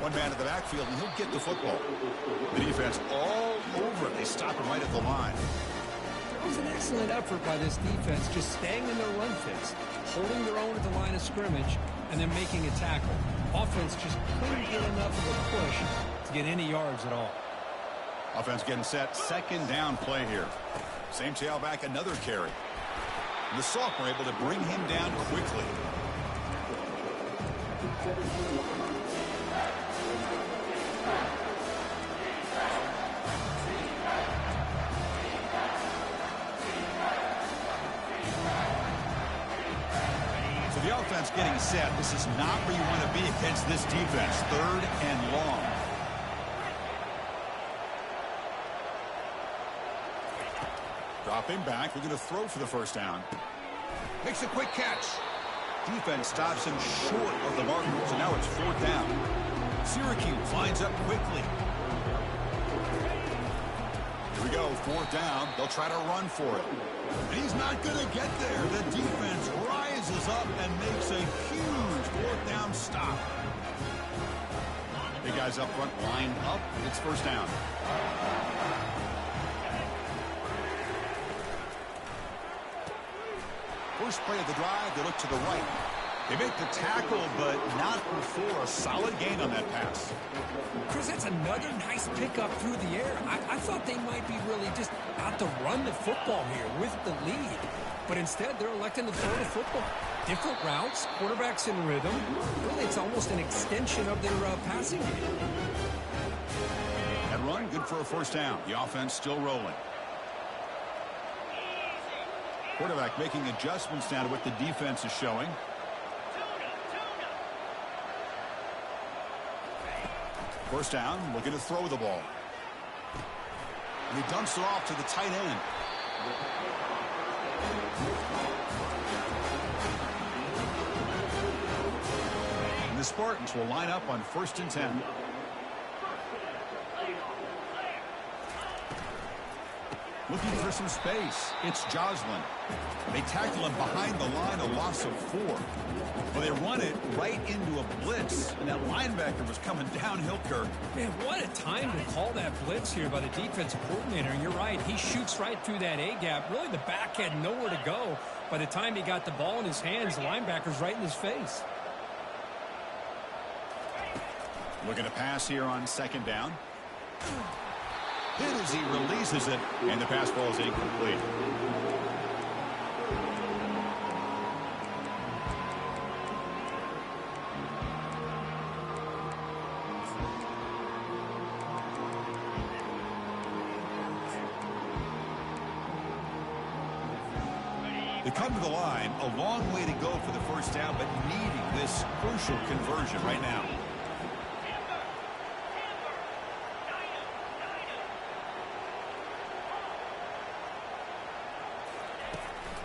Speaker 1: One man at the backfield, and he'll get the football. The defense all over it. They stop him right at the line.
Speaker 2: It was an excellent effort by this defense, just staying in their run fits, holding their own at the line of scrimmage, and then making a tackle. Offense just couldn't get enough of a push to get any yards at all.
Speaker 1: Offense getting set. 2nd down play here. Same tailback, another carry. The sophomore able to bring him down quickly. So the offense getting set. This is not where you want to be against this defense. 3rd and long. Dropping back. We're going to throw for the 1st down. Makes a quick catch. Defense stops him short of the marker. So now it's 4th down. Syracuse lines up quickly. Here we go. 4th down. They'll try to run for it. And he's not going to get there. The defense rises up and makes a huge 4th down stop. Big guys up front line up. It's 1st down. First play of the drive, they look to the right. They make the tackle, but not before a solid gain on that pass.
Speaker 2: Chris, that's another nice pickup through the air. I thought they might be really just out to run the football here with the lead. But instead, they're electing to throw the football. Different routes, quarterbacks in rhythm. Really, it's almost an extension of their passing game.
Speaker 1: That run, good for a 1st down. The offense still rolling. Quarterback making adjustments now to what the defense is showing. First down, looking to throw the ball. And he dumps it off to the tight end. And the Spartans will line up on 1st and 10. Looking for some space. It's Joslin. They tackle him behind the line, a loss of 4. Well, they run it right into a blitz, and that linebacker was coming downhill, Kirk.
Speaker 2: Man, what a time to call that blitz here by the defensive coordinator. And you're right, he shoots right through that A-gap. Really, the back had nowhere to go. By the time he got the ball in his hands, the linebacker's right in his face.
Speaker 1: Looking to pass here on 2nd down. Hit as he releases it, and the pass ball is incomplete. They come to the line, a long way to go for the 1st down, but needing this crucial conversion right now.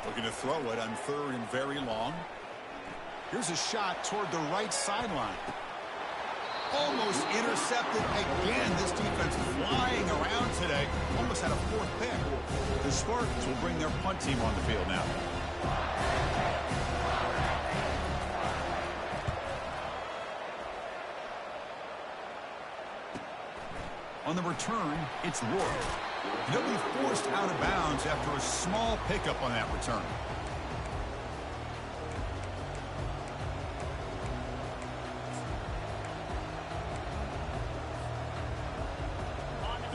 Speaker 1: Looking to throw it on 3rd and very long. Here's a shot toward the right sideline. Almost intercepted again. This defense flying around today. Almost had a 4th pick. The Spartans will bring their punt team on the field now. On the return, it's Rourke. He'll be forced out of bounds after a small pickup on that return.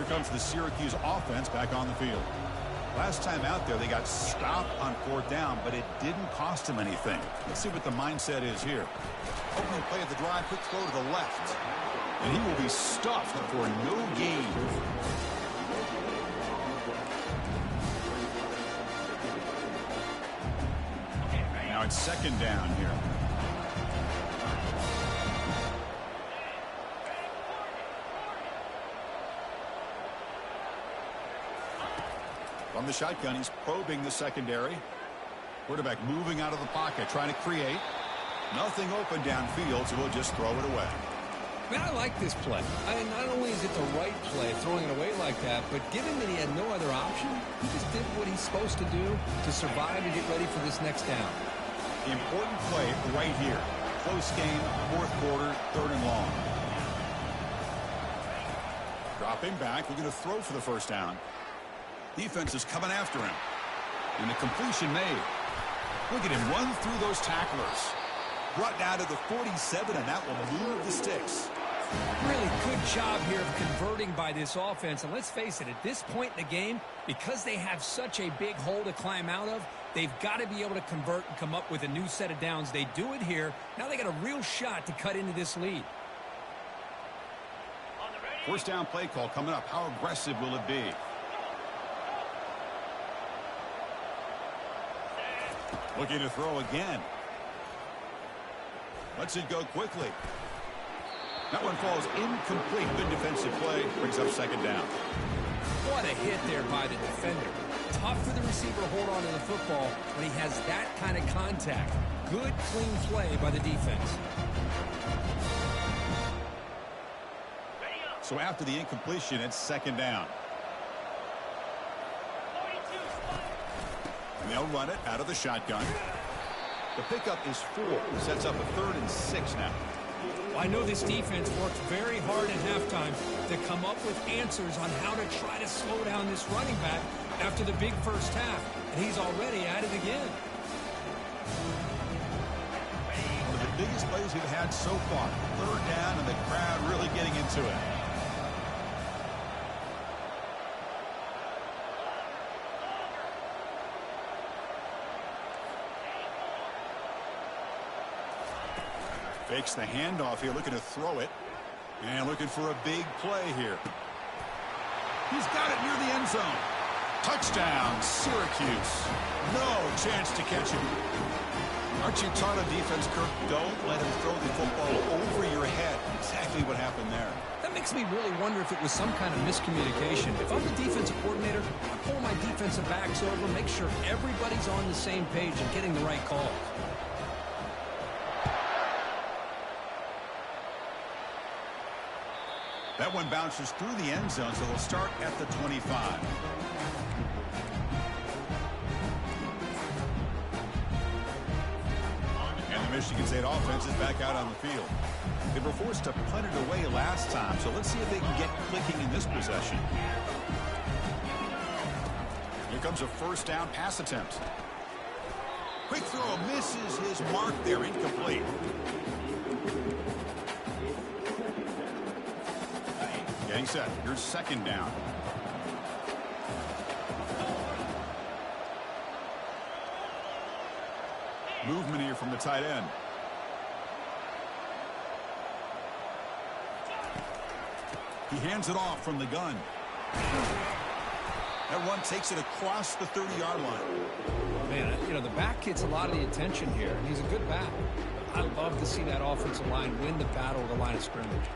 Speaker 1: Here comes the Syracuse offense back on the field. Last time out there, they got stopped on 4th down, but it didn't cost them anything. Let's see what the mindset is here. Opening play of the drive, quick throw to the left. And he will be stuffed for no gain. Now it's 2nd down here. From the shotgun, he's probing the secondary. Quarterback moving out of the pocket, trying to create. Nothing open downfield, so he'll just throw it away.
Speaker 3: Man, I like this play. Not only is it the right play, throwing it away like that, but given that he had no other option, he just did what he's supposed to do to survive and get ready for this next down.
Speaker 1: Important play right here. Close game, 4th quarter, 3rd and long. Dropping back, we're going to throw for the 1st down. Defense is coming after him. And the completion made. Look at him run through those tacklers. Brought down to the 47, and that will move the sticks.
Speaker 3: Really good job here of converting by this offense. And let's face it, at this point in the game, because they have such a big hole to climb out of, they've got to be able to convert and come up with a new set of downs. They do it here. Now they got a real shot to cut into this lead.
Speaker 1: 1st down play call coming up. How aggressive will it be? Looking to throw again. Lets it go quickly. That one falls incomplete. Good defensive play. Brings up 2nd down.
Speaker 3: What a hit there by the defender. Tough for the receiver to hold on to the football when he has that kind of contact. Good, clean play by the defense.
Speaker 1: So after the incompletion, it's 2nd down. And they'll run it out of the shotgun. The pickup is 4. Sets up a 3rd and 6 now.
Speaker 2: Well, I know this defense worked very hard at halftime to come up with answers on how to try to slow down this running back after the big first half. And he's already at it again.
Speaker 1: One of the biggest plays we've had so far. 3rd down, and the crowd really getting into it. Fakes the handoff here, looking to throw it. And looking for a big play here. He's got it near the end zone. Touchdown, Syracuse. No chance to catch him. Aren't you taught on defense, Kirk? Don't let him throw the football over your head. Exactly what happened there.
Speaker 3: That makes me really wonder if it was some kind of miscommunication. If I'm the defensive coordinator, I pull my defensive backs over, make sure everybody's on the same page and getting the right call.
Speaker 1: That one bounces through the end zone, so they'll start at the 25. And the Michigan State offense is back out on the field. They were forced to punt it away last time, so let's see if they can get clicking in this possession. Here comes a 1st down pass attempt. Quick throw, misses his mark there, incomplete. Getting set. Here's 2nd down. Movement here from the tight end. He hands it off from the gun. That one takes it across the 30-yard line.
Speaker 3: Man, you know, the back gets a lot of the attention here, and he's a good back. I love to see that offensive line win the battle at the line of scrimmage.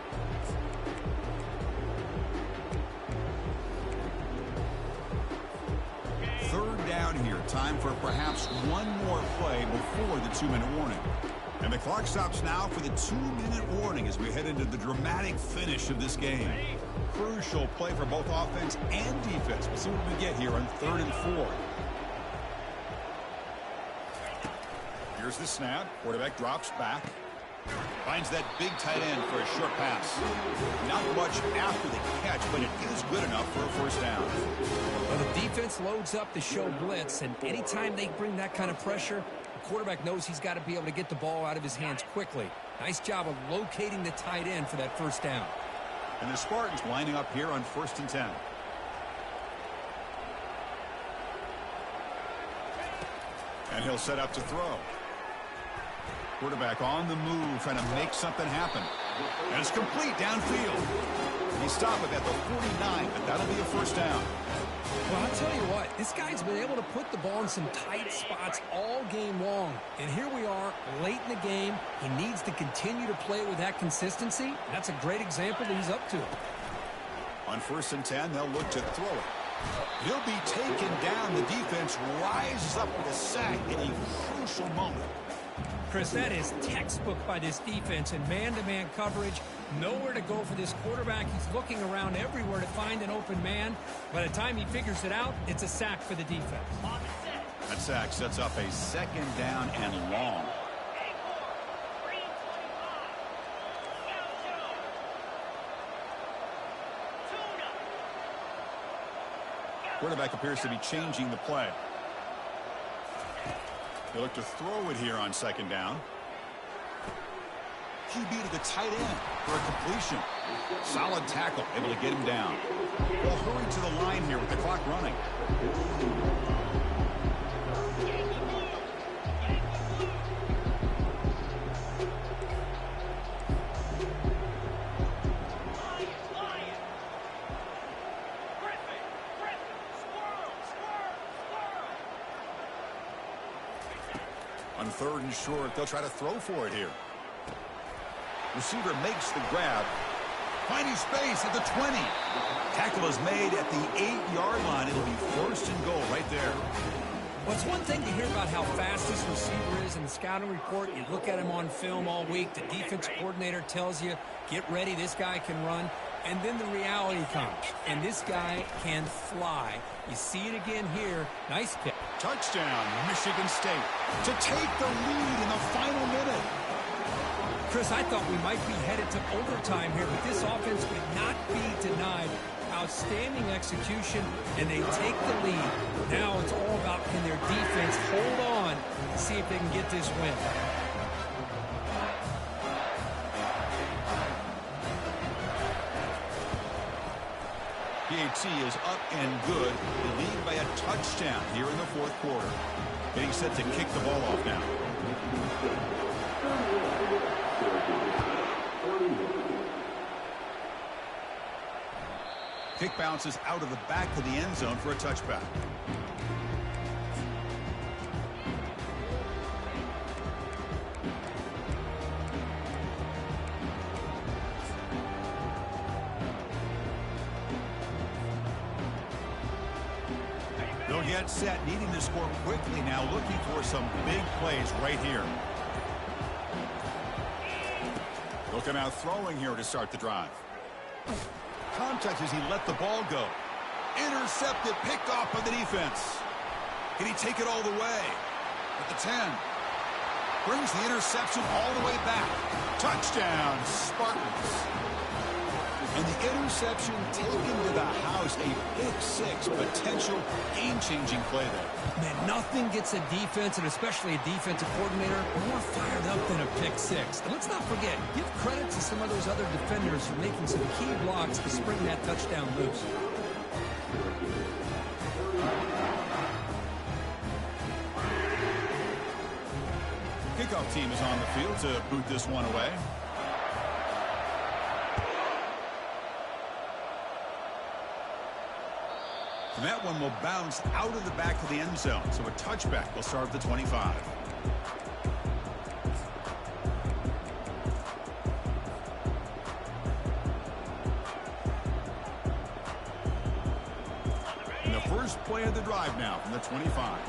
Speaker 1: Down here. Time for perhaps one more play before the 2-minute warning. And the clock stops now for the 2-minute warning as we head into the dramatic finish of this game. Crucial play for both offense and defense. We'll see what we get here on 3rd and 4. Here's the snap. Quarterback drops back. Finds that big tight end for a short pass. Not much after the catch, but it is good enough for a 1st down.
Speaker 3: Well, the defense loads up to show blitz, and anytime they bring that kind of pressure, the quarterback knows he's got to be able to get the ball out of his hands quickly. Nice job of locating the tight end for that 1st down.
Speaker 1: And the Spartans lining up here on 1st and 10. And he'll set up to throw. Quarterback on the move, trying to make something happen. And it's complete downfield. He stopped it at the 49, but that'll be a first down.
Speaker 3: Well, I'll tell you what, this guy's been able to put the ball in some tight spots all game long. And here we are, late in the game. He needs to continue to play with that consistency. That's a great example that he's up to it.
Speaker 1: On 1st and 10, they'll look to throw it. He'll be taken down. The defense rises up with a sack in a crucial moment.
Speaker 2: Chris, that is textbook by this defense in man-to-man coverage. Nowhere to go for this quarterback. He's looking around everywhere to find an open man. By the time he figures it out, it's a sack for the defense.
Speaker 1: That sack sets up a 2nd down and long. Quarterback appears to be changing the play. They look to throw it here on 2nd down. QB to the tight end for a completion. Solid tackle, able to get him down. Well, hurry to the line here with the clock running. On 3rd and short, they'll try to throw for it here. Receiver makes the grab. Finding space at the 20. Tackle is made at the 8-yard line. It'll be 1st and goal right there.
Speaker 3: Well, it's one thing to hear about how fast this receiver is in the scouting report. You look at him on film all week. The defense coordinator tells you, get ready, this guy can run. And then the reality comes, and this guy can fly. You see it again here. Nice pick.
Speaker 1: Touchdown, Michigan State, to take the lead in the final minute.
Speaker 3: Chris, I thought we might be headed to overtime here, but this offense would not be denied. Outstanding execution, and they take the lead. Now it's all about, can their defense hold on and see if they can get this win.
Speaker 1: PAT is up and good. They lead by a touchdown here in the 4th quarter. Getting set to kick the ball off now. Kick bounces out of the back of the end zone for a touchback. They'll get set, needing to score quickly now, looking for some big plays right here. They'll come out throwing here to start the drive. Contact as he let the ball go. Intercepted, picked off by the defense. Can he take it all the way? At the 10. Brings the interception all the way back. Touchdown, Spartans. And the interception taken to the house. A pick-6, potential game-changing play there.
Speaker 3: Man, nothing gets a defense, and especially a defensive coordinator, more fired up than a pick-6. And let's not forget, give credit to some of those other defenders for making some key blocks to spring that touchdown loose.
Speaker 1: Kickoff team is on the field to boot this one away. And that one will bounce out of the back of the end zone. So a touchback will start the 25. And the first play of the drive now from the 25.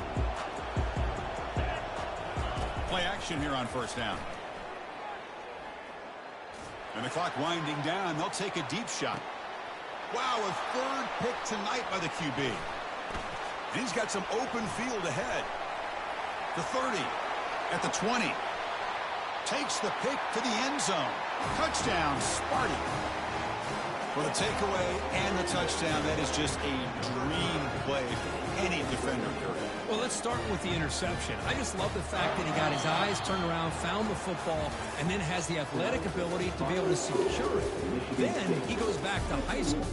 Speaker 1: Play action here on 1st down. And the clock winding down. They'll take a deep shot. Wow, a 3rd pick tonight by the QB. And he's got some open field ahead. The 30 at the 20. Takes the pick to the end zone. Touchdown, Sparty.
Speaker 4: Well, the takeaway and the touchdown, that is just a dream play for any defender, Kirk.
Speaker 2: Well, let's start with the interception. I just love the fact that he got his eyes turned around, found the football, and then has the athletic ability to be able to secure it. Then he goes back to high school.